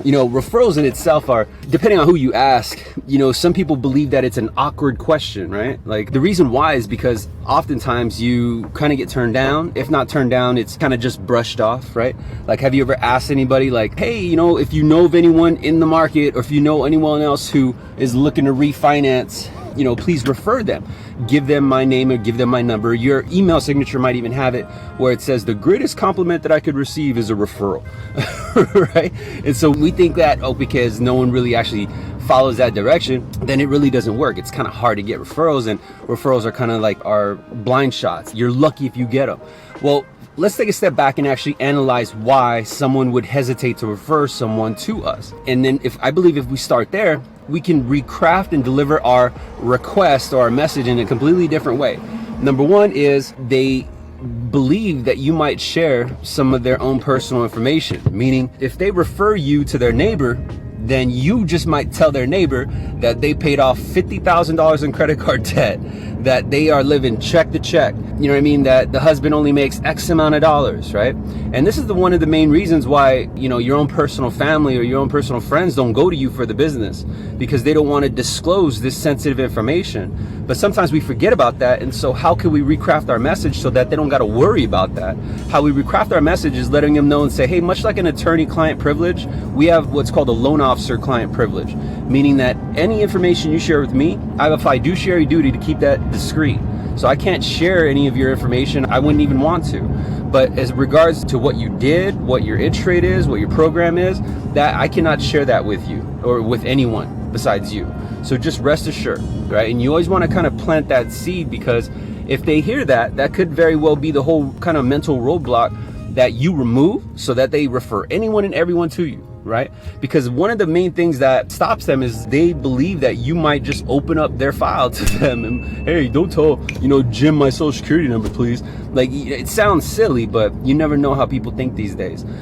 You know, referrals in itself are, depending on who you ask, you know, some people believe that it's an awkward question, right? Like, the reason why is because oftentimes you kind of get turned down. If not turned down, it's kind of just brushed off, right? Like, have you ever asked anybody like, hey, you know, if you know of anyone in the market, or if you know anyone else who is looking to refinance, you know, please refer them. Give them my name or give them my number. Your email signature might even have it where it says the greatest compliment that I could receive is a referral, right? And so we think that, oh, because no one really actually follows that direction, then it really doesn't work. It's kind of hard to get referrals, and referrals are kind of like our blind shots. You're lucky if you get them. Well, let's take a step back and actually analyze why someone would hesitate to refer someone to us. And then I believe if we start there, we can recraft and deliver our request or our message in a completely different way. Number one is they believe that you might share some of their own personal information, meaning if they refer you to their neighbor, then you just might tell their neighbor that they paid off $50,000 in credit card debt, that they are living check to check, you know what I mean, that the husband only makes X amount of dollars, right? And this is one of the main reasons why, you know, your own personal family or your own personal friends don't go to you for the business, because they don't want to disclose this sensitive information. But sometimes we forget about that, and so how can we recraft our message so that they don't got to worry about that? How we recraft our message is letting them know and say, hey, much like an attorney-client privilege, we have what's called a loan officer-client privilege, meaning that any information you share with me, I have a fiduciary duty to keep that discreet. So I can't share any of your information. I wouldn't even want to. But as regards to what you did, what your itch rate is, what your program is, that I cannot share that with you or with anyone besides you. So just rest assured, right? And you always want to kind of plant that seed, because if they hear that, that could very well be the whole kind of mental roadblock that you remove so that they refer anyone and everyone to you, right? Because one of the main things that stops them is they believe that you might just open up their file to them and, hey, don't tell, you know, Jim my social security number, please. Like, it sounds silly, but you never know how people think these days.